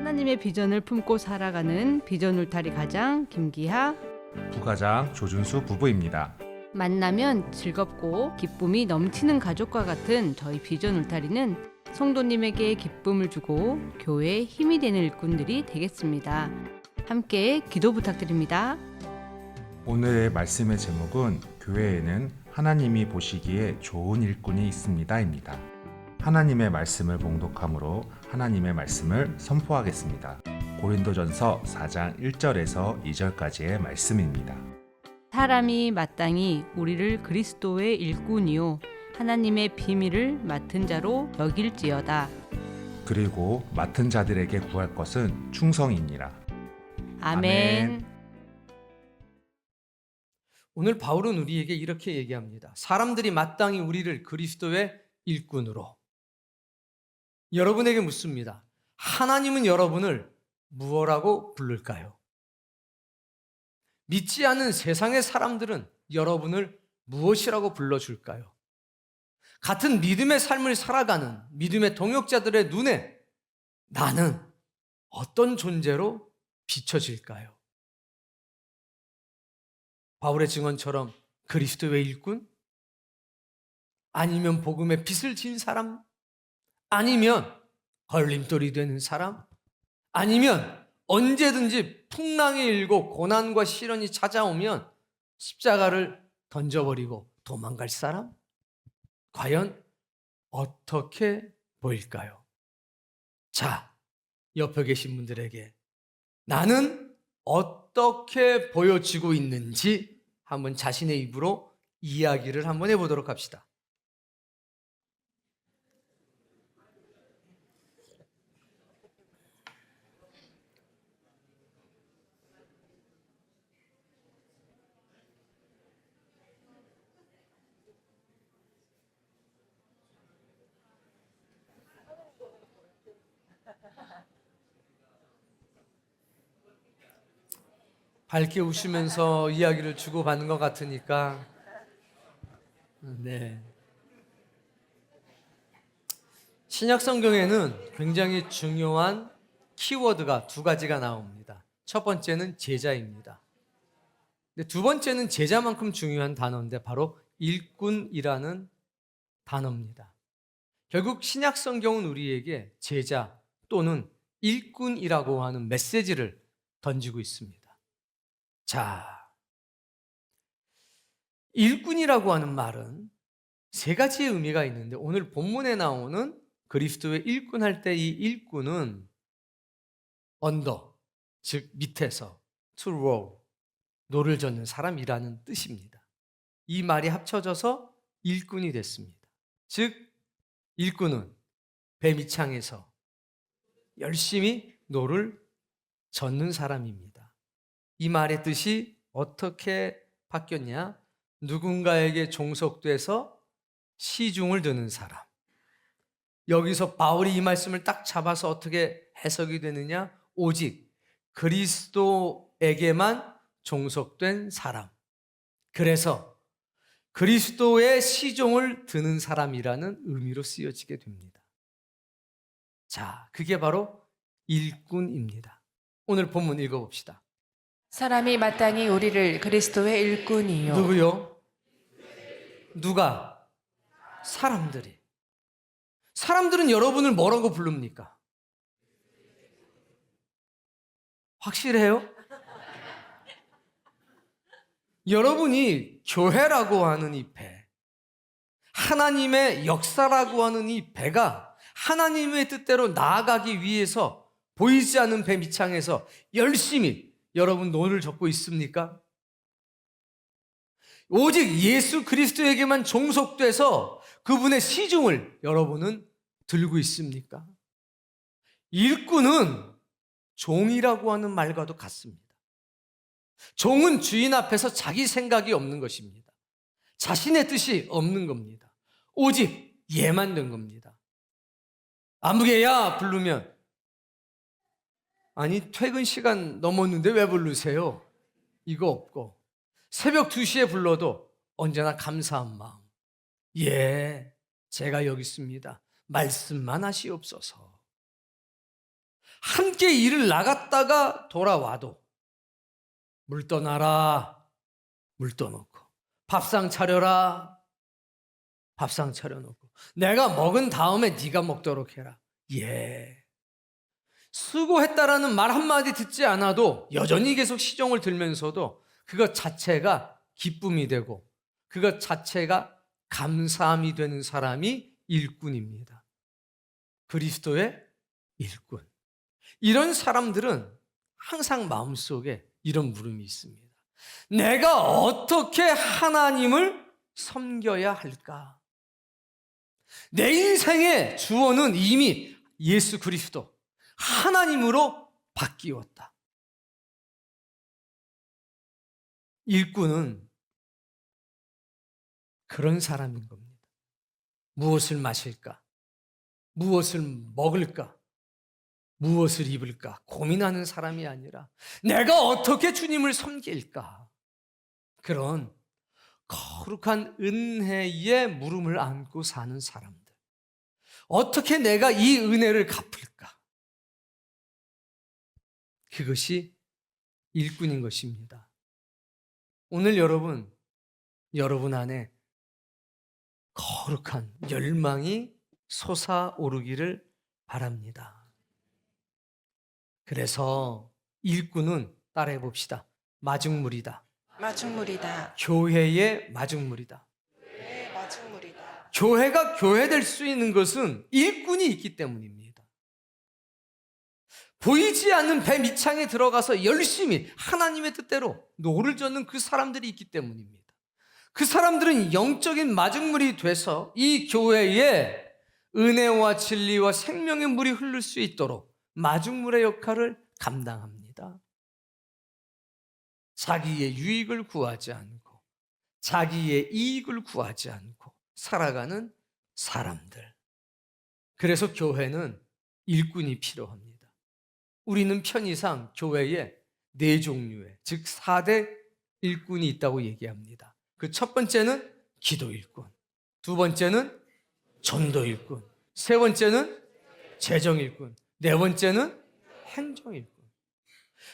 하나님의 비전을 품고 살아가는 비전 울타리 가장 김기하, 부가장 조준수 부부입니다. 만나면 즐겁고 기쁨이 넘치는 가족과 같은 저희 비전 울타리는 성도님에게 기쁨을 주고 교회에 힘이 되는 일꾼들이 되겠습니다. 함께 기도 부탁드립니다. 오늘의 말씀의 제목은 교회에는 하나님이 보시기에 좋은 일꾼이 있습니다입니다. 하나님의 말씀을 봉독함으로 하나님의 말씀을 선포하겠습니다. 고린도전서 4장 1절에서 2절까지의 말씀입니다. 사람이 마땅히 우리를 그리스도의 일꾼이요 하나님의 비밀을 맡은 자로 여길지어다. 그리고 맡은 자들에게 구할 것은 충성이니라. 아멘. 오늘 바울은 우리에게 이렇게 얘기합니다. 사람들이 마땅히 우리를 그리스도의 일꾼으로. 여러분에게 묻습니다. 하나님은 여러분을 무엇라고 부를까요? 믿지 않는 세상의 사람들은 여러분을 무엇이라고 불러줄까요? 같은 믿음의 삶을 살아가는 믿음의 동역자들의 눈에 나는 어떤 존재로 비춰질까요? 바울의 증언처럼 그리스도의 일꾼? 아니면 복음의 빚을 진 사람? 아니면 걸림돌이 되는 사람? 아니면 언제든지 풍랑이 일고 고난과 시련이 찾아오면 십자가를 던져버리고 도망갈 사람? 과연 어떻게 보일까요? 자, 옆에 계신 분들에게 나는 어떻게 보여지고 있는지 한번 자신의 입으로 이야기를 한번 해보도록 합시다. 밝게 웃으면서 이야기를 주고받는 것 같으니까 네. 신약 성경에는 굉장히 중요한 키워드가 두 가지가 나옵니다. 첫 번째는 제자입니다. 근데 두 번째는 제자만큼 중요한 단어인데 바로 일꾼이라는 단어입니다. 결국 신약 성경은 우리에게 제자 또는 일꾼이라고 하는 메시지를 던지고 있습니다. 자, 일꾼이라고 하는 말은 세 가지의 의미가 있는데 오늘 본문에 나오는 그리스도의 일꾼 할 때 이 일꾼은 언더, 즉 밑에서 to row, 노를 젓는 사람이라는 뜻입니다. 이 말이 합쳐져서 일꾼이 됐습니다. 즉 일꾼은 배 밑창에서 열심히 노를 젓는 사람입니다. 이 말의 뜻이 어떻게 바뀌었냐? 누군가에게 종속돼서 시중을 드는 사람. 여기서 바울이 이 말씀을 딱 잡아서 어떻게 해석이 되느냐? 오직 그리스도에게만 종속된 사람. 그래서 그리스도의 시종을 드는 사람이라는 의미로 쓰여지게 됩니다. 자, 그게 바로 일꾼입니다. 오늘 본문 읽어봅시다. 사람이 마땅히 우리를 그리스도의 일꾼이요. 누구요? 누가? 사람들이. 사람들은 여러분을 뭐라고 부릅니까? 확실해요? 여러분이 교회라고 하는 이 배, 하나님의 역사라고 하는 이 배가 하나님의 뜻대로 나아가기 위해서 보이지 않는 배 밑창에서 열심히 여러분 노를 젓고 있습니까? 오직 예수 그리스도에게만 종속돼서 그분의 시중을 여러분은 들고 있습니까? 일꾼은 종이라고 하는 말과도 같습니다. 종은 주인 앞에서 자기 생각이 없는 것입니다. 자신의 뜻이 없는 겁니다. 오직 얘만 된 겁니다. 아무개야 부르면 아니 퇴근 시간 넘었는데 왜 부르세요? 이거 없고 새벽 2시에 불러도 언제나 감사한 마음. 예, 제가 여기 있습니다. 말씀만 하시옵소서. 함께 일을 나갔다가 돌아와도 물 떠나라, 물 떠놓고, 밥상 차려라, 밥상 차려놓고, 내가 먹은 다음에 네가 먹도록 해라. 예. 수고했다라는 말 한마디 듣지 않아도 여전히 계속 시종을 들면서도 그것 자체가 기쁨이 되고 그것 자체가 감사함이 되는 사람이 일꾼입니다. 그리스도의 일꾼. 이런 사람들은 항상 마음속에 이런 물음이 있습니다. 내가 어떻게 하나님을 섬겨야 할까? 내 인생의 주어는 이미 예수 그리스도 하나님으로 바뀌었다. 일꾼은 그런 사람인 겁니다. 무엇을 마실까? 무엇을 먹을까? 무엇을 입을까? 고민하는 사람이 아니라 내가 어떻게 주님을 섬길까? 그런 거룩한 은혜의 물음을 안고 사는 사람들. 어떻게 내가 이 은혜를 갚을까? 그것이 일꾼인 것입니다. 오늘 여러분 안에 거룩한 열망이 솟아오르기를 바랍니다. 그래서 일꾼은 따라해 봅시다. 마중물이다. 마중물이다. 교회의 마중물이다. 네, 마중물이다. 교회가 교회될 수 있는 것은 일꾼이 있기 때문입니다. 보이지 않는 배 밑창에 들어가서 열심히 하나님의 뜻대로 노를 젓는 그 사람들이 있기 때문입니다. 그 사람들은 영적인 마중물이 돼서 이 교회에 은혜와 진리와 생명의 물이 흐를 수 있도록 마중물의 역할을 감당합니다. 자기의 유익을 구하지 않고 자기의 이익을 구하지 않고 살아가는 사람들. 그래서 교회는 일꾼이 필요합니다. 우리는 편의상 교회에 4종류의, 즉 4대 일꾼이 있다고 얘기합니다. 그 첫 번째는 기도 일꾼, 두 번째는 전도 일꾼, 세 번째는 재정 일꾼, 네 번째는 행정 일꾼.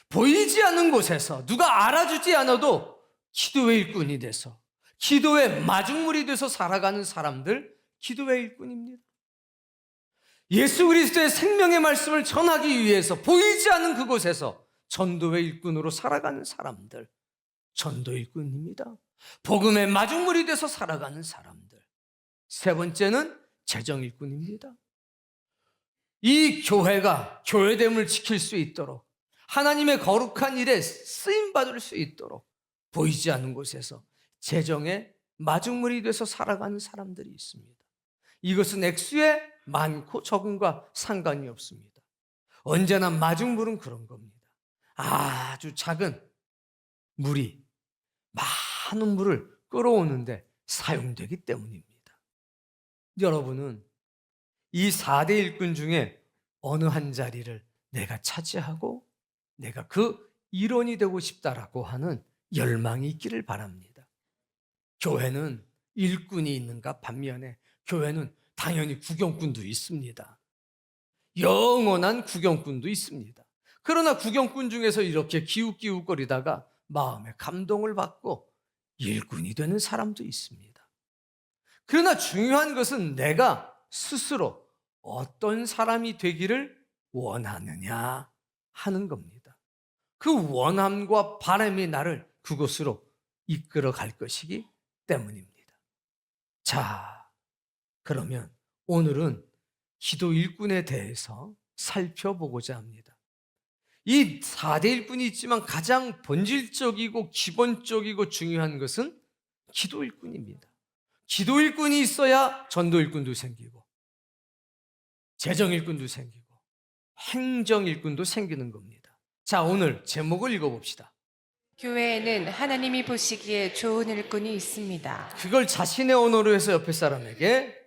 보이지 않는 곳에서 누가 알아주지 않아도 기도의 일꾼이 돼서 기도의 마중물이 돼서 살아가는 사람들, 기도의 일꾼입니다. 예수 그리스도의 생명의 말씀을 전하기 위해서 보이지 않는 그곳에서 전도의 일꾼으로 살아가는 사람들, 전도 일꾼입니다. 복음의 마중물이 돼서 살아가는 사람들. 세 번째는 재정 일꾼입니다. 이 교회가 교회됨을 지킬 수 있도록 하나님의 거룩한 일에 쓰임받을 수 있도록 보이지 않는 곳에서 재정의 마중물이 돼서 살아가는 사람들이 있습니다. 이것은 액수의 많고 적음과 상관이 없습니다. 언제나 마중물은 그런 겁니다. 아주 작은 물이 많은 물을 끌어오는데 사용되기 때문입니다. 여러분은 이 4대 일꾼 중에 어느 한 자리를 내가 차지하고 내가 그 일원이 되고 싶다라고 하는 열망이 있기를 바랍니다. 교회는 일꾼이 있는가 반면에 교회는 당연히 구경꾼도 있습니다. 영원한 구경꾼도 있습니다. 그러나 구경꾼 중에서 이렇게 기웃기웃거리다가 마음에 감동을 받고 일꾼이 되는 사람도 있습니다. 그러나 중요한 것은 내가 스스로 어떤 사람이 되기를 원하느냐 하는 겁니다. 그 원함과 바람이 나를 그곳으로 이끌어 갈 것이기 때문입니다. 자, 그러면 오늘은 기도 일꾼에 대해서 살펴보고자 합니다. 이 4대 일꾼이 있지만 가장 본질적이고 기본적이고 중요한 것은 기도 일꾼입니다. 기도 일꾼이 있어야 전도 일꾼도 생기고 재정 일꾼도 생기고 행정 일꾼도 생기는 겁니다. 자, 오늘 제목을 읽어봅시다. 교회에는 하나님이 보시기에 좋은 일꾼이 있습니다. 그걸 자신의 언어로 해서 옆에 사람에게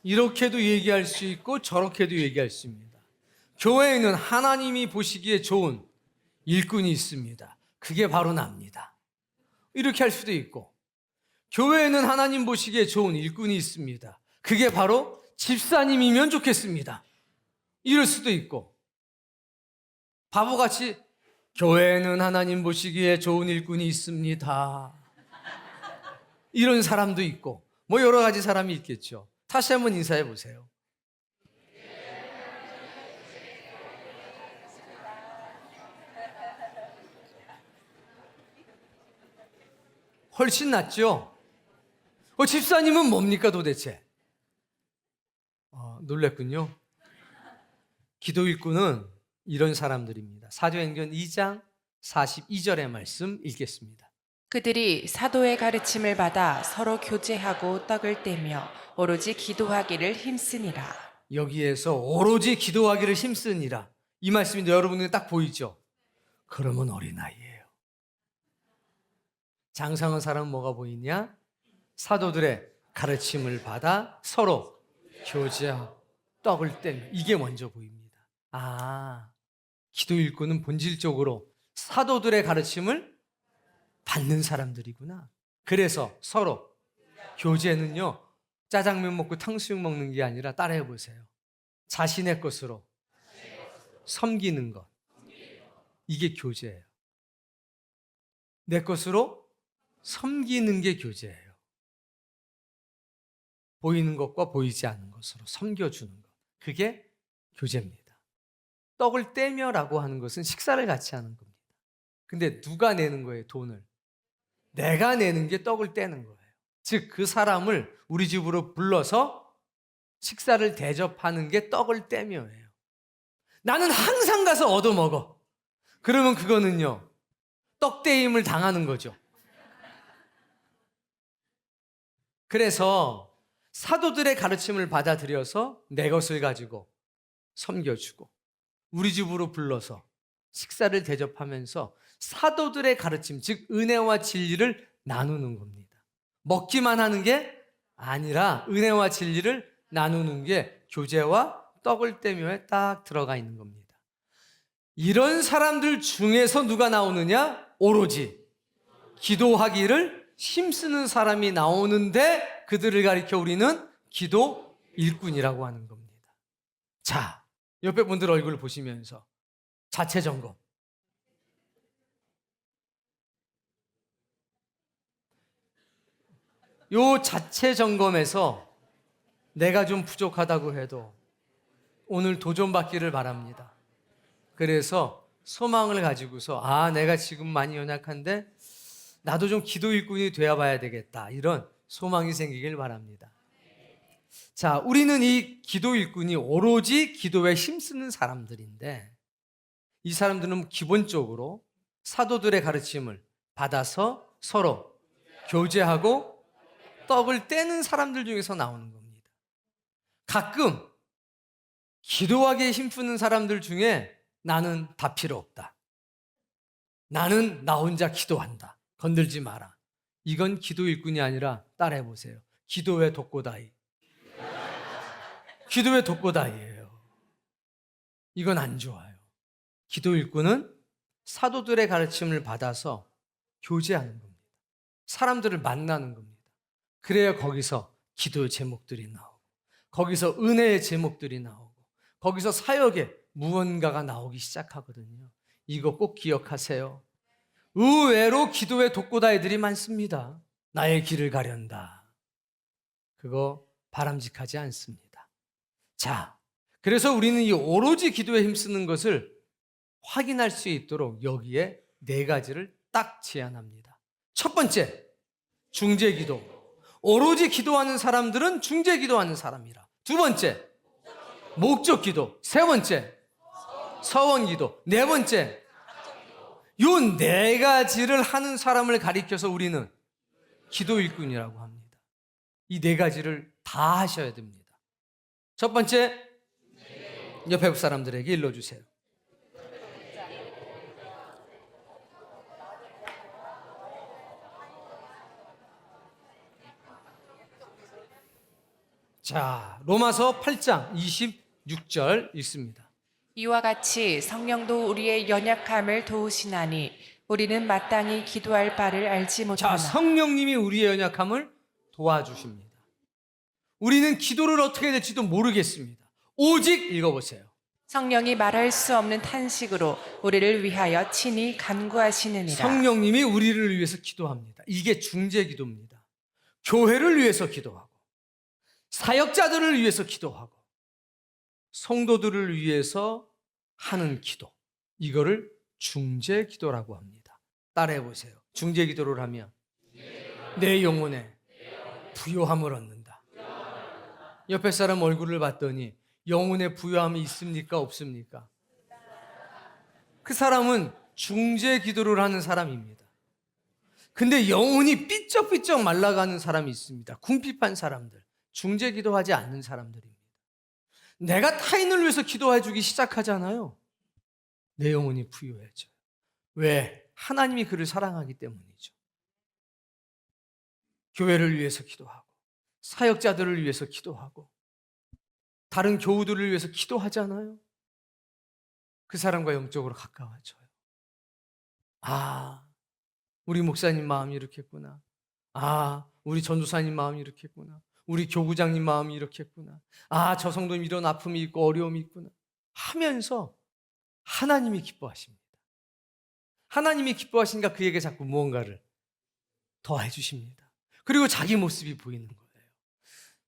이렇게도 얘기할 수 있고 저렇게도 얘기할 수 있습니다. 교회에는 하나님이 보시기에 좋은 일꾼이 있습니다. 그게 바로 납니다. 이렇게 할 수도 있고, 교회에는 하나님 보시기에 좋은 일꾼이 있습니다. 그게 바로 집사님이면 좋겠습니다. 이럴 수도 있고, 바보같이 교회에는 하나님 보시기에 좋은 일꾼이 있습니다. 이런 사람도 있고, 뭐 여러 가지 사람이 있겠죠. 다시 한번 인사해 보세요. 훨씬 낫죠? 집사님은 뭡니까 도대체? 놀랬군요. 기도 일꾼은 이런 사람들입니다. 사도행전 2장 42절의 말씀 읽겠습니다. 그들이 사도의 가르침을 받아 서로 교제하고 떡을 떼며 오로지 기도하기를 힘쓰니라. 여기에서 오로지 기도하기를 힘쓰니라. 이 말씀인데 여러분들 딱 보이죠? 그러면 어린아이예요. 장성한 사람은 뭐가 보이냐? 사도들의 가르침을 받아 서로 교제하고 떡을 떼며, 이게 먼저 보입니다. 기도 일꾼은 본질적으로 사도들의 가르침을 받는 사람들이구나. 그래서 서로 교제는요, 짜장면 먹고 탕수육 먹는 게 아니라 따라해 보세요. 자신의 것으로 섬기는 것. 이게 교제예요. 내 것으로 섬기는 게 교제예요. 보이는 것과 보이지 않는 것으로 섬겨주는 것. 그게 교제입니다. 떡을 떼며라고 하는 것은 식사를 같이 하는 겁니다. 근데 누가 내는 거예요, 돈을? 내가 내는 게 떡을 떼는 거예요. 즉, 그 사람을 우리 집으로 불러서 식사를 대접하는 게 떡을 떼며예요. 나는 항상 가서 얻어먹어. 그러면 그거는요, 떡떼임을 당하는 거죠. 그래서 사도들의 가르침을 받아들여서 내 것을 가지고 섬겨주고, 우리 집으로 불러서 식사를 대접하면서 사도들의 가르침, 즉 은혜와 진리를 나누는 겁니다. 먹기만 하는 게 아니라 은혜와 진리를 나누는 게 교제와 떡을 떼며에 딱 들어가 있는 겁니다. 이런 사람들 중에서 누가 나오느냐? 오로지 기도하기를 힘쓰는 사람이 나오는데, 그들을 가리켜 우리는 기도 일꾼이라고 하는 겁니다. 자, 옆에 분들 얼굴을 보시면서 자체 점검. 요 자체 점검에서 내가 좀 부족하다고 해도 오늘 도전받기를 바랍니다. 그래서 소망을 가지고서 내가 지금 많이 연약한데 나도 좀 기도 일꾼이 되어 봐야 되겠다, 이런 소망이 생기길 바랍니다. 자, 우리는 이 기도 일꾼이 오로지 기도에 힘쓰는 사람들인데, 이 사람들은 기본적으로 사도들의 가르침을 받아서 서로 교제하고 떡을 떼는 사람들 중에서 나오는 겁니다. 가끔 기도하기에 힘쓰는 사람들 중에 나는 다 필요 없다, 나는 나 혼자 기도한다, 건들지 마라, 이건 기도 일꾼이 아니라 따라해 보세요. 기도의 독고다이. 기도의 독고다이예요. 이건 안 좋아요. 기도 일꾼은 사도들의 가르침을 받아서 교제하는 겁니다. 사람들을 만나는 겁니다. 그래야 거기서 기도의 제목들이 나오고, 거기서 은혜의 제목들이 나오고, 거기서 사역의 무언가가 나오기 시작하거든요. 이거 꼭 기억하세요. 의외로 기도의 독고다이들이 많습니다. 나의 길을 가련다. 그거 바람직하지 않습니다. 자, 그래서 우리는 이 오로지 기도에 힘쓰는 것을 확인할 수 있도록 여기에 4가지를 딱 제안합니다. 첫 번째, 중재기도. 오로지 기도하는 사람들은 중재기도하는 사람이라. 두 번째, 목적기도. 세 번째, 서원기도. 네 번째, 요 4가지를 하는 사람을 가리켜서 우리는 기도 일꾼이라고 합니다. 이 4가지를 다 하셔야 됩니다. 첫 번째, 옆에 사람들에게 일러주세요. 자, 로마서 8장 26절 읽습니다. 이와 같이 성령도 우리의 연약함을 도우시나니 우리는 마땅히 기도할 바를 알지 자, 못하나 성령님이 우리의 연약함을 도와주십니다. 우리는 기도를 어떻게 될지도 모르겠습니다. 오직 읽어보세요. 성령이 말할 수 없는 탄식으로 우리를 위하여 친히 간구하시느니라. 성령님이 우리를 위해서 기도합니다. 이게 중재 기도입니다. 교회를 위해서 기도하고, 사역자들을 위해서 기도하고, 성도들을 위해서 하는 기도. 이거를 중재 기도라고 합니다. 따라해 보세요. 중재 기도를 하면 내 영혼에 부요함을 얻는다. 옆에 사람 얼굴을 봤더니 영혼에 부요함이 있습니까? 없습니까? 그 사람은 중재 기도를 하는 사람입니다. 근데 영혼이 삐쩍삐쩍 말라가는 사람이 있습니다. 궁핍한 사람들, 중재 기도하지 않는 사람들입니다. 내가 타인을 위해서 기도해 주기 시작하잖아요. 내 영혼이 부요해져요. 왜? 하나님이 그를 사랑하기 때문이죠. 교회를 위해서 기도하고, 사역자들을 위해서 기도하고, 다른 교우들을 위해서 기도하잖아요. 그 사람과 영적으로 가까워져요. 아, 우리 목사님 마음이 이렇겠구나. 아, 우리 전도사님 마음이 이렇겠구나. 우리 교구장님 마음이 이렇겠구나. 아, 저 성도님 이런 아픔이 있고 어려움이 있구나 하면서 하나님이 기뻐하십니다. 하나님이 기뻐하시니까 그에게 자꾸 무언가를 더해 주십니다. 그리고 자기 모습이 보이는 거예요.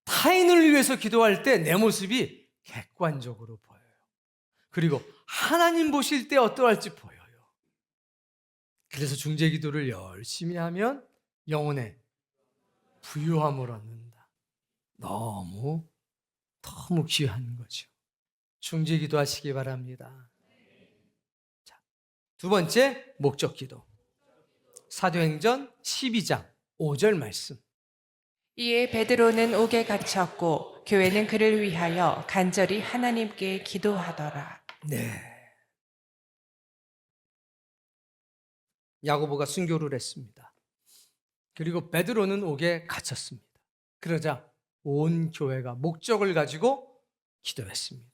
타인을 위해서 기도할 때 내 모습이 객관적으로 보여요. 그리고 하나님 보실 때 어떠할지 보여요. 그래서 중재 기도를 열심히 하면 영혼에 부요함을 얻는다. 너무 귀한 거죠. 중재 기도 하시기 바랍니다. 자, 두 번째 목적 기도. 사도행전 12장 5절 말씀. 이에 베드로는 옥에 갇혔고 교회는 그를 위하여 간절히 하나님께 기도하더라. 네. 야고보가 순교를 했습니다. 그리고 베드로는 옥에 갇혔습니다. 그러자 온 교회가 목적을 가지고 기도했습니다.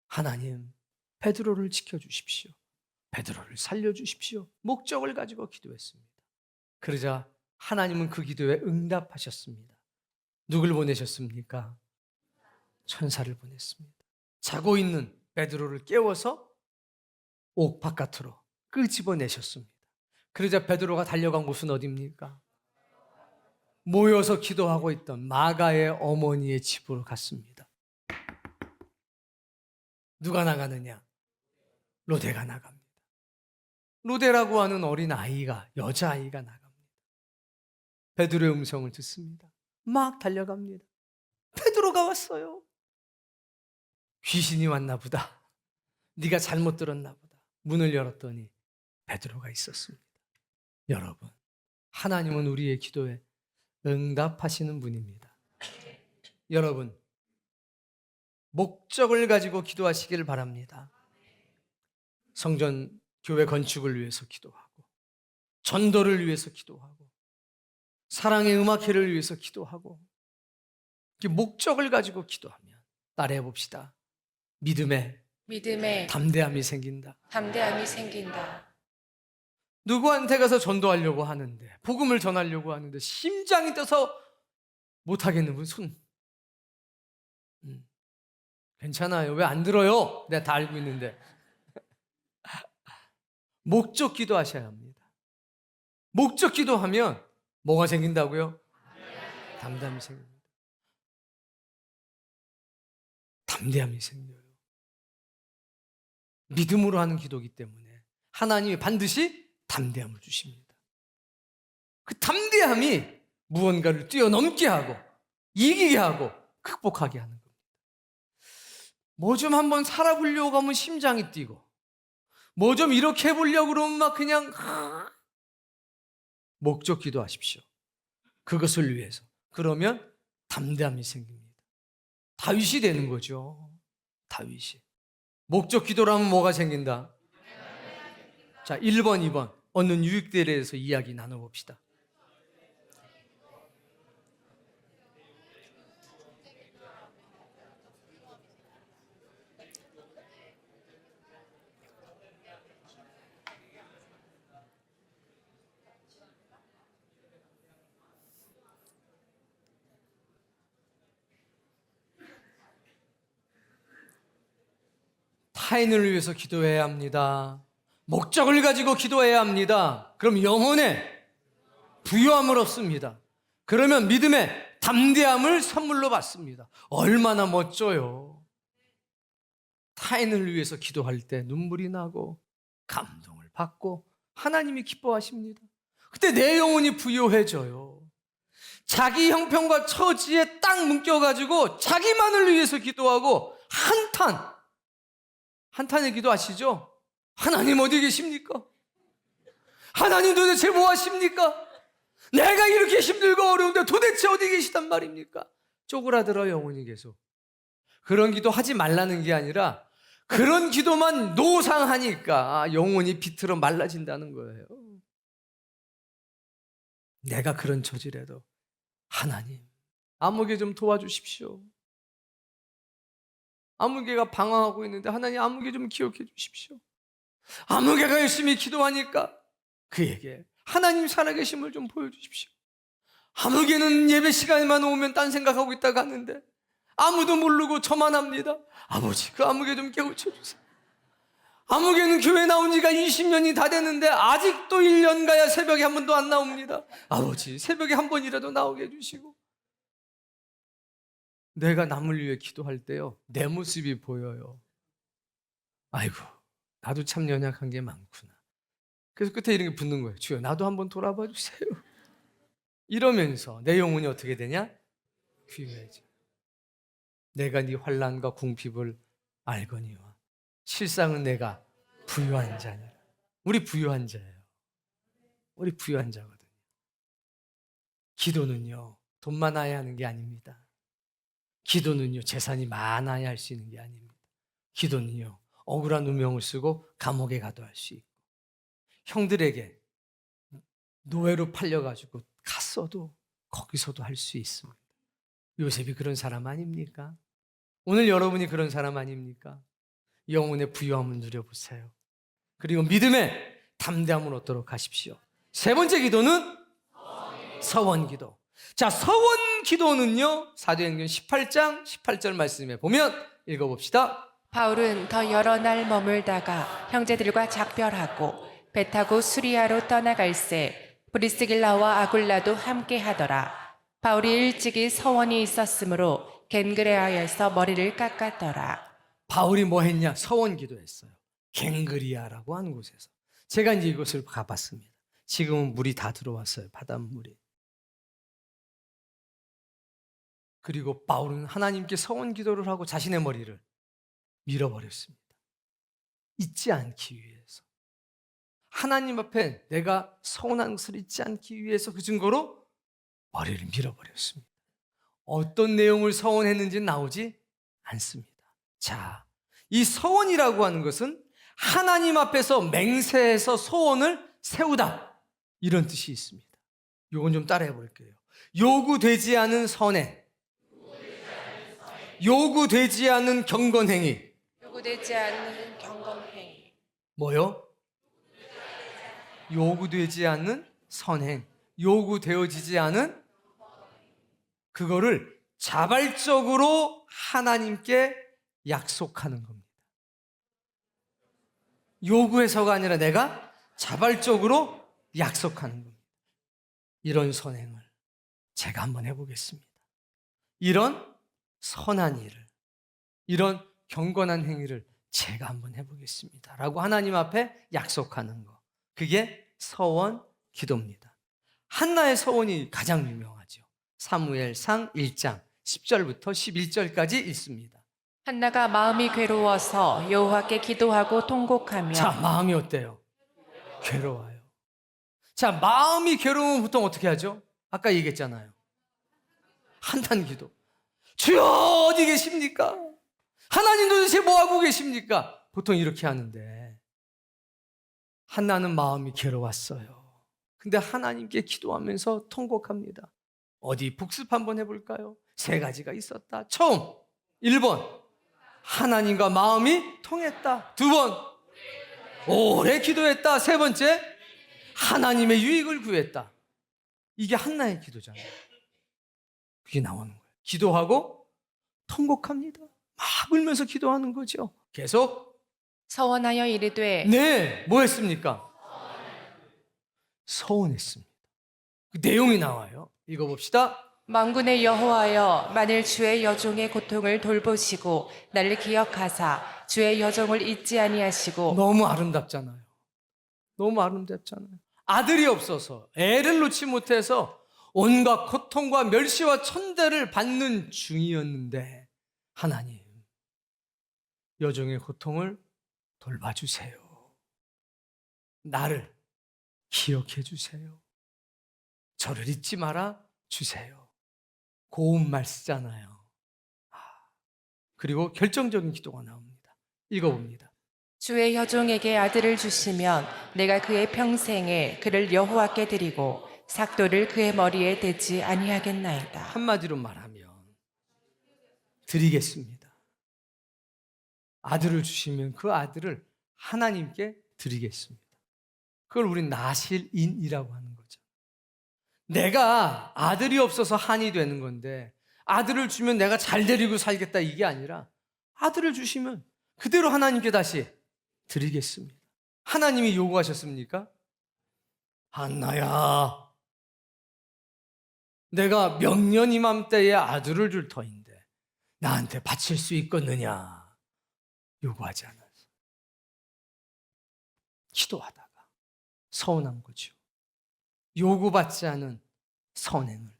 하나님, 베드로를 지켜주십시오. 베드로를 살려주십시오. 목적을 가지고 기도했습니다. 그러자 하나님은 그 기도에 응답하셨습니다. 누굴 보내셨습니까? 천사를 보냈습니다. 자고 있는 베드로를 깨워서 옥 바깥으로 끄집어내셨습니다. 그러자 베드로가 달려간 곳은 어디입니까? 모여서 기도하고 있던 마가의 어머니의 집으로 갔습니다. 누가 나가느냐? 로데가 나갑니다. 로데라고 하는 어린 아이가, 여자아이가 나갑니다. 베드로의 음성을 듣습니다. 막 달려갑니다. 베드로가 왔어요. 귀신이 왔나 보다. 네가 잘못 들었나 보다. 문을 열었더니 베드로가 있었습니다. 여러분, 하나님은 우리의 기도에 응답하시는 분입니다. 여러분, 목적을 가지고 기도하시길 바랍니다. 성전, 교회 건축을 위해서 기도하고, 전도를 위해서 기도하고, 사랑의 음악회를 위해서 기도하고, 목적을 가지고 기도하면 따라해 봅시다. 믿음에 담대함이 생긴다. 담대함이 생긴다. 누구한테 가서 전도하려고 하는데, 복음을 전하려고 하는데 심장이 떠서 못하겠는 분 손. 괜찮아요. 왜 안 들어요? 내가 다 알고 있는데. 목적 기도하셔야 합니다. 목적 기도하면 뭐가 생긴다고요? 담대함이 생깁니다. 담대함이 생겨요. 믿음으로 하는 기도이기 때문에 하나님이 반드시 담대함을 주십니다. 그 담대함이 무언가를 뛰어넘게 하고 이기게 하고 극복하게 하는 겁니다. 뭐 좀 한번 살아보려고 하면 심장이 뛰고, 뭐 좀 이렇게 해보려고 그러면 막 그냥 목적 기도하십시오. 그것을 위해서. 그러면 담대함이 생깁니다. 다윗이 되는 거죠. 다윗이. 목적 기도라면 뭐가 생긴다? 자, 1번, 2번 얻는 유익들에 대해서 이야기 나눠봅시다. 타인을 위해서 기도해야 합니다. 목적을 가지고 기도해야 합니다. 그럼 영혼에 부유함을 얻습니다. 그러면 믿음의 담대함을 선물로 받습니다. 얼마나 멋져요. 타인을 위해서 기도할 때 눈물이 나고 감동을 받고 하나님이 기뻐하십니다. 그때 내 영혼이 부유해져요. 자기 형편과 처지에 딱 묶여가지고 자기만을 위해서 기도하고 한탄의 기도 아시죠? 하나님 어디 계십니까? 하나님 도대체 뭐 하십니까? 내가 이렇게 힘들고 어려운데 도대체 어디 계시단 말입니까? 쪼그라들어 영혼이 계속. 그런 기도 하지 말라는 게 아니라 그런 기도만 노상하니까 영혼이 비틀어 말라진다는 거예요. 내가 그런 처지라도 하나님, 아무개 좀 도와주십시오. 아무개가 방황하고 있는데 하나님 아무개 좀 기억해 주십시오. 아무개가 열심히 기도하니까 그에게 하나님 살아계심을 좀 보여주십시오. 아무개는 예배 시간에만 오면 딴 생각하고 있다가 하는데 아무도 모르고 저만 합니다. 아버지, 그 아무개 좀 깨우쳐 주세요. 아무개는 교회 나온 지가 20년이 다 됐는데 아직도 1년 가야 새벽에 한 번도 안 나옵니다. 아버지, 새벽에 한 번이라도 나오게 해주시고. 내가 남을 위해 기도할 때요, 내 모습이 보여요. 아이고, 나도 참 연약한 게 많구나. 그래서 끝에 이런 게 붙는 거예요. 주여, 나도 한번 돌아봐 주세요. 이러면서 내 영혼이 어떻게 되냐? 귀해져. 내가 네 환난과 궁핍을 알거니와 실상은 내가 부유한 자니라. 우리 부유한 자예요. 우리 부유한 자거든요. 기도는요, 돈 많아야 하는 게 아닙니다. 기도는요, 재산이 많아야 할 수 있는 게 아닙니다. 기도는요, 억울한 누명을 쓰고 감옥에 가도 할 수 있고, 형들에게 노예로 팔려가지고 갔어도 거기서도 할 수 있습니다. 요셉이 그런 사람 아닙니까? 오늘 여러분이 그런 사람 아닙니까? 영혼의 부유함을 누려보세요. 그리고 믿음의 담대함을 얻도록 하십시오. 세 번째 기도는 서원기도. 자, 서원기도는요, 사도행전 18장 18절 말씀에 보면 읽어봅시다. 바울은 더 여러 날 머물다가 형제들과 작별하고 배 타고 수리아로 떠나갈새 브리스길라와 아굴라도 함께 하더라. 바울이 일찍이 서원이 있었으므로 겐그레아에서 머리를 깎았더라. 바울이 뭐 했냐? 서원기도했어요. 갱그리아라고 하는 곳에서. 제가 이제 이곳을 가봤습니다. 지금은 물이 다 들어왔어요. 바닷물이. 그리고 바울은 하나님께 서원기도를 하고 자신의 머리를 밀어버렸습니다. 잊지 않기 위해서. 하나님 앞에 내가 서운한 것을 잊지 않기 위해서 그 증거로 머리를 밀어버렸습니다. 어떤 내용을 서원했는지는 나오지 않습니다. 자, 이 서원이라고 하는 것은 하나님 앞에서 맹세해서 소원을 세우다, 이런 뜻이 있습니다. 이건 좀 따라해 볼게요. 요구되지 않은 선행, 요구되지 않은 경건행위. 요구되지 않는 경건행위. 뭐요? 요구되지 않는 선행, 요구되어지지 않은, 그거를 자발적으로 하나님께 약속하는 겁니다. 요구해서가 아니라 내가 자발적으로 약속하는 겁니다. 이런 선행을 제가 한번 해보겠습니다. 이런 선한 일을, 이런 경건한 행위를 제가 한번 해보겠습니다 라고 하나님 앞에 약속하는 거, 그게 서원 기도입니다. 한나의 서원이 가장 유명하죠. 사무엘상 1장 10절부터 11절까지 읽습니다. 한나가 마음이 괴로워서 여호와께 기도하고 통곡하며. 자, 마음이 어때요? 괴로워요. 자, 마음이 괴로우면 보통 어떻게 하죠? 아까 얘기했잖아요. 한탄 기도. 주여 어디 계십니까? 하나님 도대체 뭐하고 계십니까? 보통 이렇게 하는데, 한나는 마음이 괴로웠어요. 근데 하나님께 기도하면서 통곡합니다. 어디 복습 한번 해볼까요? 3가지가 있었다. 처음, 1번 하나님과 마음이 통했다. 2번 오래 기도했다. 3번째 하나님의 유익을 구했다. 이게 한나의 기도잖아요. 그게 나오는 거예요. 기도하고 통곡합니다. 막 울면서 기도하는 거죠. 계속 서원하여 이르되 네, 뭐 했습니까? 서원했습니다. 그 내용이 나와요. 읽어봅시다. 만군의 여호와여, 만일 주의 여종의 고통을 돌보시고 나를 기억하사 주의 여종을 잊지 아니하시고 너무 아름답잖아요. 너무 아름답잖아요. 아들이 없어서 애를 놓지 못해서 온갖 고통과 멸시와 천대를 받는 중이었는데 하나님, 여종의 고통을 돌봐주세요. 나를 기억해 주세요. 저를 잊지 말아 주세요. 고운 말 쓰잖아요. 그리고 결정적인 기도가 나옵니다. 읽어봅니다. 주의 여종에게 아들을 주시면 내가 그의 평생에 그를 여호와께 드리고 삭도를 그의 머리에 대지 아니하겠나이다. 한마디로 말하면 드리겠습니다. 아들을 주시면 그 아들을 하나님께 드리겠습니다. 그걸 우린 나실인이라고 하는 거죠. 내가 아들이 없어서 한이 되는 건데 아들을 주면 내가 잘 데리고 살겠다 이게 아니라 아들을 주시면 그대로 하나님께 다시 드리겠습니다. 하나님이 요구하셨습니까? 한나야, 내가 명년 이맘때에 아들을 줄 터인데 나한테 바칠 수 있겠느냐 요구하지 않았어. 기도하다가 서운한 거죠. 요구받지 않은 선행을,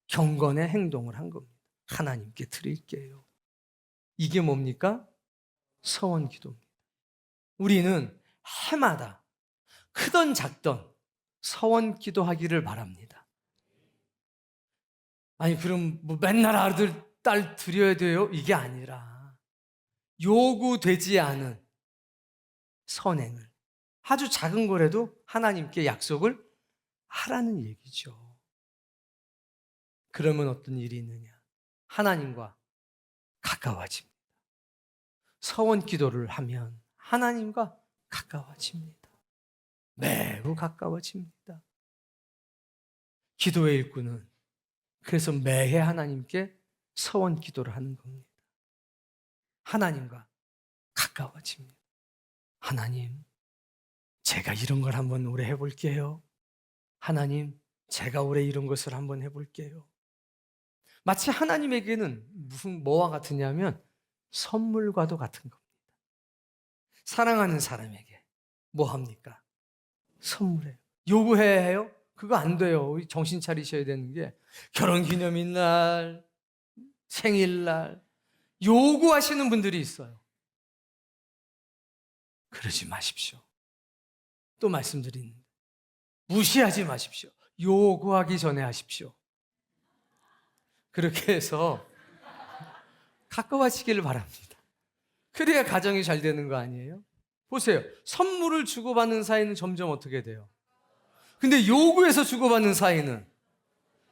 경건의 행동을 한 겁니다. 하나님께 드릴게요. 이게 뭡니까? 서원 기도입니다. 우리는 해마다 크던 작던 서원 기도하기를 바랍니다. 아니 그럼 뭐 맨날 아들, 딸 드려야 돼요? 이게 아니라 요구되지 않은 선행을 아주 작은 거라도 하나님께 약속을 하라는 얘기죠. 그러면 어떤 일이 있느냐? 하나님과 가까워집니다. 서원 기도를 하면 하나님과 가까워집니다. 매우 가까워집니다. 기도의 일꾼은 그래서 매해 하나님께 서원 기도를 하는 겁니다. 하나님과 가까워집니다. 하나님, 제가 이런 걸 한번 올해 해볼게요. 하나님, 제가 올해 이런 것을 한번 해볼게요. 마치 하나님에게는 무슨 뭐와 같으냐면 선물과도 같은 겁니다. 사랑하는 사람에게 뭐 합니까? 선물해요. 요구해야 해요? 그거 안 돼요. 정신 차리셔야 되는 게 결혼기념일날, 생일날 요구하시는 분들이 있어요. 그러지 마십시오. 또 말씀드리는데 무시하지 마십시오. 요구하기 전에 하십시오. 그렇게 해서 가까워지기를 바랍니다. 그래야 가정이 잘 되는 거 아니에요? 보세요. 선물을 주고받는 사이는 점점 어떻게 돼요? 근데 요구해서 주고받는 사이는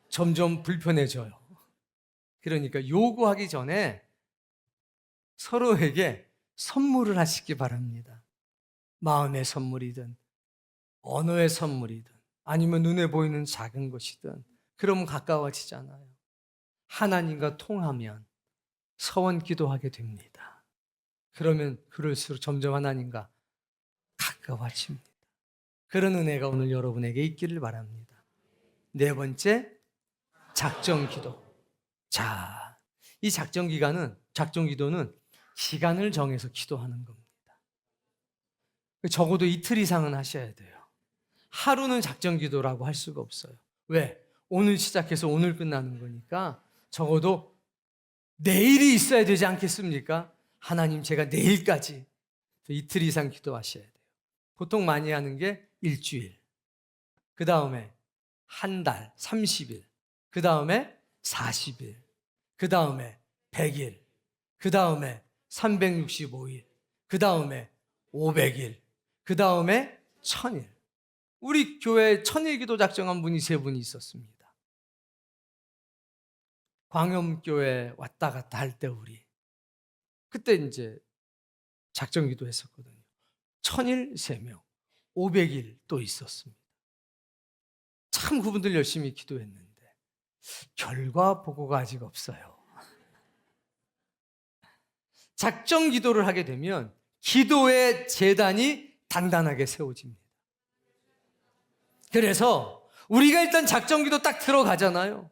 점점 불편해져요. 그러니까 요구하기 전에 서로에게 선물을 하시기 바랍니다. 마음의 선물이든 언어의 선물이든 아니면 눈에 보이는 작은 것이든 그러면 가까워지잖아요. 하나님과 통하면 서원 기도하게 됩니다. 그러면 그럴수록 점점 하나님과 가까워집니다. 그런 은혜가 오늘 여러분에게 있기를 바랍니다. 네 번째, 작정 기도. 자, 이 작정 기도는 시간을 정해서 기도하는 겁니다. 적어도 이틀 이상은 하셔야 돼요. 하루는 작정 기도라고 할 수가 없어요. 왜? 오늘 시작해서 오늘 끝나는 거니까 적어도 내일이 있어야 되지 않겠습니까? 하나님, 제가 내일까지 이틀 이상 기도하셔야 돼요. 보통 많이 하는 게 일주일, 그 다음에 한 달, 30일, 그 다음에 40일, 그 다음에 100일, 그 다음에 365일, 그 다음에 500일, 그 다음에 1000일. 우리 교회에 1000일 기도 작정한 분이 3분이 있었습니다. 광염교회 왔다 갔다 할 때 우리 그때 이제 작정 기도 했었거든요. 1000일 3명, 500일 또 있었습니다. 참 그분들 열심히 기도했는데 결과 보고가 아직 없어요. 작정 기도를 하게 되면 기도의 재단이 단단하게 세워집니다. 그래서 우리가 일단 작정기도 딱 들어가잖아요.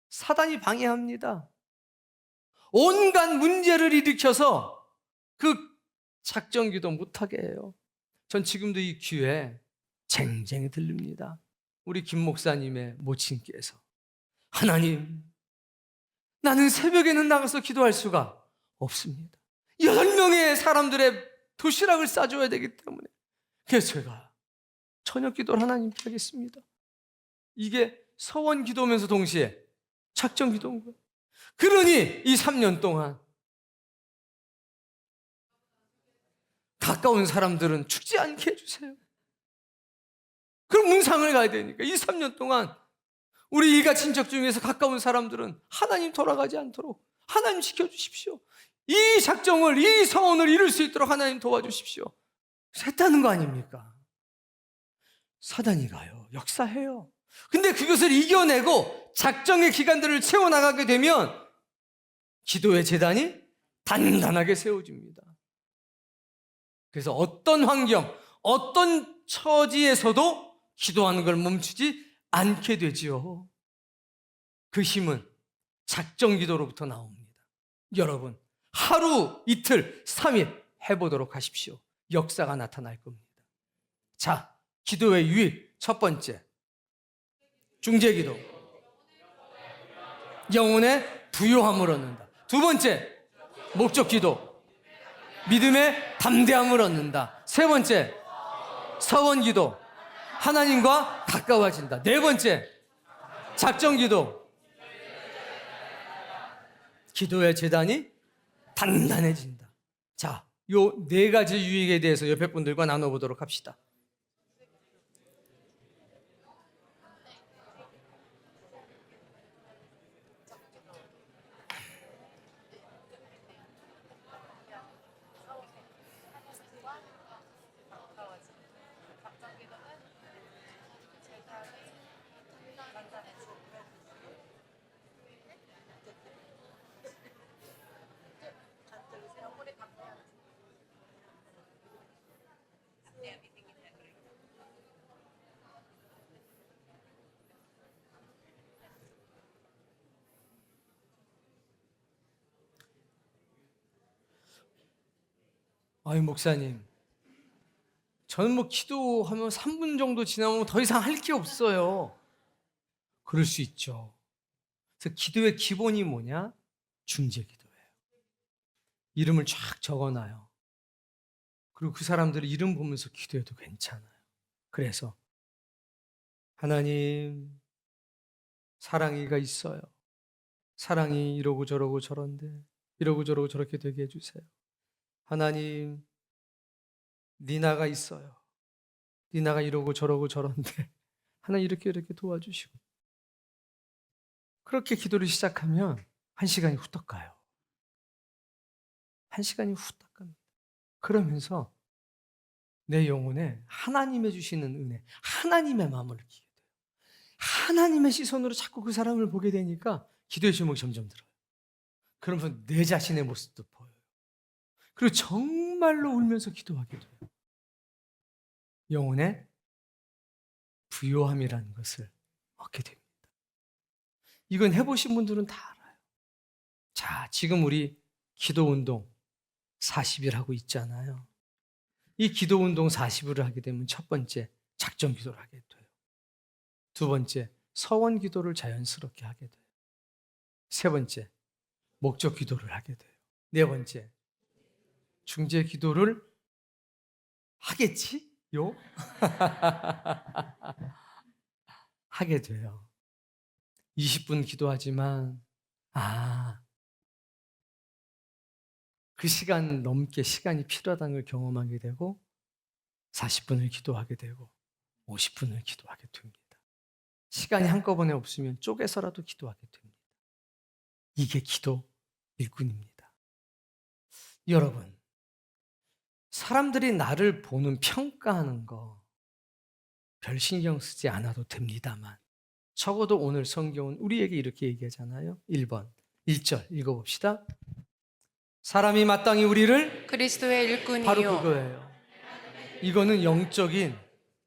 사단이 방해합니다. 온갖 문제를 일으켜서 그 작정기도 못하게 해요. 전 지금도 이 귀에 쟁쟁이 들립니다. 우리 김 목사님의 모친께서 하나님, 나는 새벽에는 나가서 기도할 수가 없습니다. 8명의 사람들의 도시락을 싸줘야 되기 때문에. 그래서 제가 저녁 기도를 하나님께 하겠습니다. 이게 서원 기도면서 동시에 작정 기도인 거예요. 그러니 이 3년 동안 가까운 사람들은 죽지 않게 해주세요. 그럼 문상을 가야 되니까 이 3년 동안 우리 일가 친척 중에서 가까운 사람들은 하나님 돌아가지 않도록 하나님 지켜주십시오. 이 작정을, 이 서원을 이룰 수 있도록 하나님 도와주십시오. 했다는 거 아닙니까? 사단이 가요. 역사해요. 근데 그것을 이겨내고 작정의 기간들을 채워나가게 되면 기도의 재단이 단단하게 세워집니다. 그래서 어떤 환경, 어떤 처지에서도 기도하는 걸 멈추지 않게 되지요. 그 힘은 작정 기도로부터 나옵니다. 여러분, 하루, 이틀, 3일 해보도록 하십시오. 역사가 나타날 겁니다. 자, 기도의 유익 첫 번째, 중재기도, 영혼의 부요함을 얻는다. 두 번째, 목적기도, 믿음의 담대함을 얻는다. 세 번째, 서원기도, 하나님과 가까워진다. 네 번째, 작정기도, 기도의 재단이 단단해진다. 자, 요 네 가지 유익에 대해서 옆에 분들과 나눠보도록 합시다. 아유, 목사님, 저는 뭐 기도하면 3분 정도 지나면 더 이상 할 게 없어요. 그럴 수 있죠. 그래서 기도의 기본이 뭐냐? 중재기도예요. 이름을 쫙 적어놔요. 그리고 그 사람들의 이름 보면서 기도해도 괜찮아요. 그래서 하나님, 사랑이가 있어요. 사랑이 이러고 저러고 저런데 이러고 저러고 저렇게 되게 해주세요. 하나님, 니나가 있어요. 니나가 이러고 저러고 저런데 하나님 이렇게 도와주시고. 그렇게 기도를 시작하면 1시간이 후딱 가요. 1시간이 후딱 갑니다. 그러면서 내 영혼에 하나님의 주시는 은혜, 하나님의 마음을 느끼게 돼요. 하나님의 시선으로 자꾸 그 사람을 보게 되니까 기도의 제목이 점점 들어요. 그러면 내 자신의 모습도 보여요. 그리고 정말로 울면서 기도하게 돼요. 영혼의 부요함이라는 것을 얻게 됩니다. 이건 해보신 분들은 다 알아요. 자, 지금 우리 기도운동 40일 하고 있잖아요. 이 기도운동 40일을 하게 되면 첫 번째, 작정 기도를 하게 돼요. 두 번째, 서원 기도를 자연스럽게 하게 돼요. 세 번째, 목적 기도를 하게 돼요. 네 번째, 중재 기도를 하겠지요? 하게 돼요. 20분 기도하지만 그 시간 넘게 시간이 필요하다는 걸 경험하게 되고 40분을 기도하게 되고 50분을 기도하게 됩니다. 시간이 한꺼번에 없으면 쪼개서라도 기도하게 됩니다. 이게 기도 일꾼입니다. 여러분, 사람들이 나를 보는 평가하는 거 별 신경 쓰지 않아도 됩니다만 적어도 오늘 성경은 우리에게 이렇게 얘기하잖아요. 1번 1절 읽어봅시다. 사람이 마땅히 우리를 그리스도의 일꾼이요 바로 그거예요. 이거는 영적인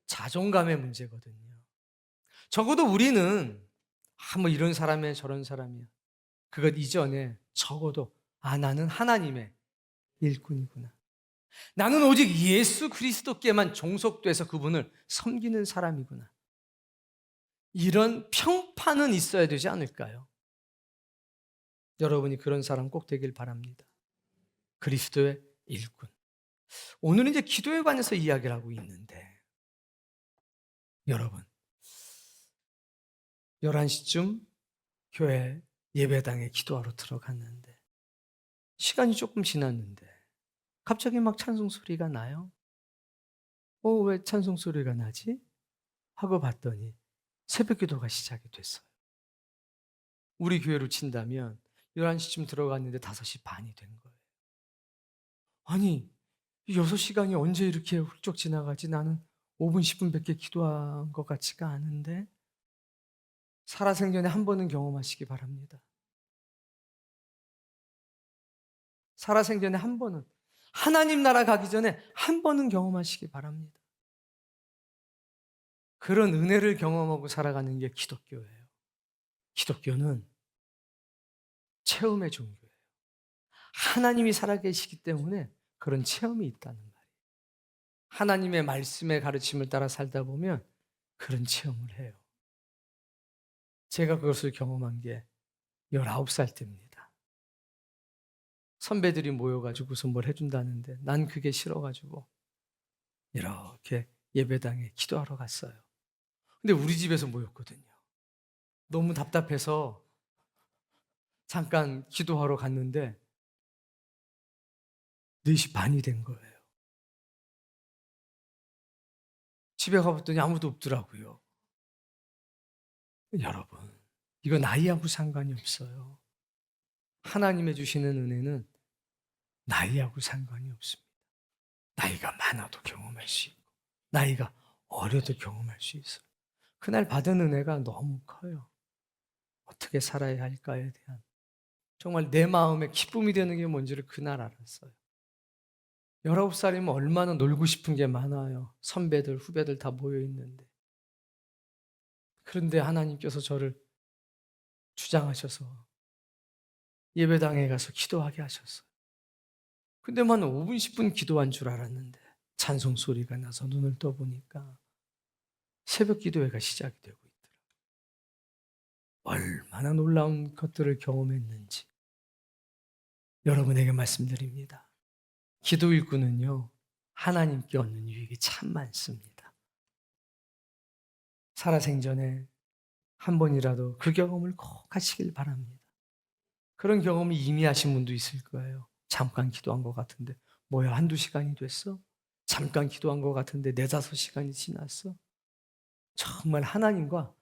자존감의 문제거든요. 적어도 우리는 뭐 이런 사람이야 저런 사람이야. 그것 이전에 적어도 나는 하나님의 일꾼이구나. 나는 오직 예수 그리스도께만 종속돼서 그분을 섬기는 사람이구나. 이런 평판은 있어야 되지 않을까요? 여러분이 그런 사람 꼭 되길 바랍니다. 그리스도의 일꾼. 오늘은 이제 기도에 관해서 이야기를 하고 있는데, 여러분 11시쯤 교회 예배당에 기도하러 들어갔는데 시간이 조금 지났는데 갑자기 막 찬송 소리가 나요. 왜 찬송 소리가 나지? 하고 봤더니 새벽 기도가 시작이 됐어요. 우리 교회로 친다면 11시쯤 들어갔는데 5시 반이 된 거예요. 아니, 6시간이 언제 이렇게 훌쩍 지나가지? 나는 5분, 10분밖에 기도한 것 같지가 않은데. 살아생전에 한 번은 경험하시기 바랍니다. 살아생전에 한 번은, 하나님 나라 가기 전에 한 번은 경험하시기 바랍니다. 그런 은혜를 경험하고 살아가는 게 기독교예요. 기독교는 체험의 종교예요. 하나님이 살아계시기 때문에 그런 체험이 있다는 말이에요. 하나님의 말씀의 가르침을 따라 살다 보면 그런 체험을 해요. 제가 그것을 경험한 게 19살 때입니다. 선배들이 모여가지고서 뭘 해준다는데 난 그게 싫어가지고 이렇게 예배당에 기도하러 갔어요. 근데 우리 집에서 모였거든요. 너무 답답해서 잠깐 기도하러 갔는데 4시 반이 된 거예요. 집에 가봤더니 아무도 없더라고요. 여러분, 이거 나이하고 상관이 없어요. 하나님의 주시는 은혜는 나이하고 상관이 없습니다. 나이가 많아도 경험할 수 있고 나이가 어려도 경험할 수 있어요. 그날 받은 은혜가 너무 커요. 어떻게 살아야 할까에 대한 정말 내 마음에 기쁨이 되는 게 뭔지를 그날 알았어요. 19살이면 얼마나 놀고 싶은 게 많아요. 선배들, 후배들 다 모여 있는데. 그런데 하나님께서 저를 주장하셔서 예배당에 가서 기도하게 하셨어요. 근데 만 5분, 10분 기도한 줄 알았는데 찬송 소리가 나서 눈을 떠보니까 새벽 기도회가 시작이 되고 있더라고요. 얼마나 놀라운 것들을 경험했는지 여러분에게 말씀드립니다. 기도 일꾼은요, 하나님께 얻는 유익이 참 많습니다. 살아생전에 한 번이라도 그 경험을 꼭 하시길 바랍니다. 그런 경험이 이미 하신 분도 있을 거예요. 잠깐 기도한 것 같은데 뭐야, 1-2시간이 됐어? 잠깐 기도한 것 같은데 4-5시간이 지났어? 정말 하나님과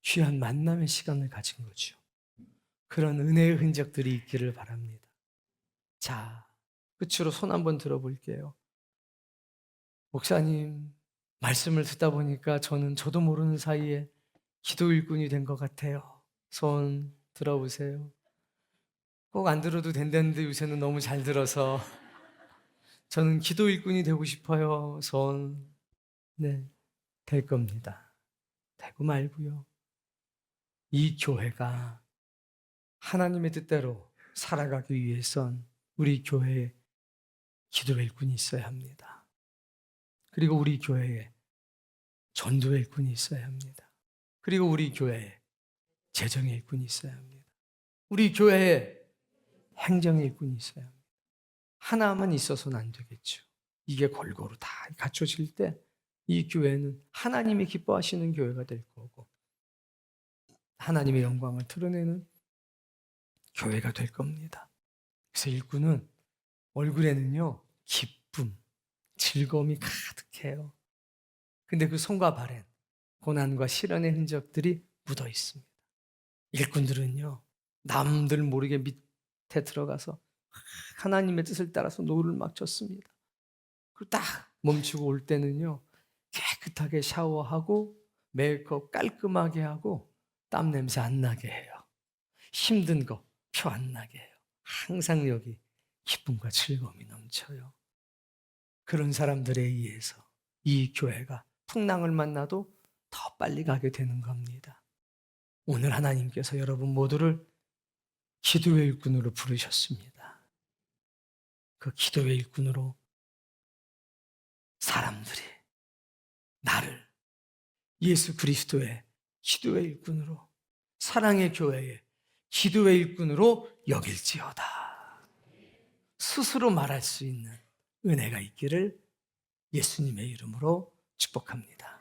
귀한 만남의 시간을 가진 거죠. 그런 은혜의 흔적들이 있기를 바랍니다. 자, 끝으로 손 한번 들어볼게요. 목사님, 말씀을 듣다 보니까 저도 모르는 사이에 기도 일꾼이 된 것 같아요. 손 들어보세요. 꼭 안 들어도 된다는데 요새는 너무 잘 들어서 저는 기도 일꾼이 되고 싶어요. 손. 네, 될 겁니다. 되고 말고요. 이 교회가 하나님의 뜻대로 살아가기 위해선 우리 교회에 기도 일꾼이 있어야 합니다. 그리고 우리 교회에 전도 일꾼이 있어야 합니다. 그리고 우리 교회에 재정의 일꾼이 있어야 합니다. 우리 교회에 행정의 일꾼이 있어야 합니다. 하나만 있어서는 안 되겠죠. 이게 골고루 다 갖춰질 때 이 교회는 하나님이 기뻐하시는 교회가 될 거고 하나님의 영광을 드러내는 교회가 될 겁니다. 그래서 일꾼은 얼굴에는요, 기쁨, 즐거움이 가득해요. 근데 그 손과 발엔 고난과 시련의 흔적들이 묻어 있습니다. 일꾼들은요, 남들 모르게 밑에 들어가서 하나님의 뜻을 따라서 노를 막 쳤습니다. 그리고 딱 멈추고 올 때는요, 깨끗하게 샤워하고 메이크업 깔끔하게 하고 땀 냄새 안 나게 해요. 힘든 거 표 안 나게 해요. 항상 여기 기쁨과 즐거움이 넘쳐요. 그런 사람들에 의해서 이 교회가 풍랑을 만나도 더 빨리 가게 되는 겁니다. 오늘 하나님께서 여러분 모두를 기도의 일꾼으로 부르셨습니다. 그 기도의 일꾼으로 사람들이 나를 예수 그리스도의 기도의 일꾼으로, 사랑의 교회의 기도의 일꾼으로 여길지어다. 스스로 말할 수 있는 은혜가 있기를 예수님의 이름으로 축복합니다.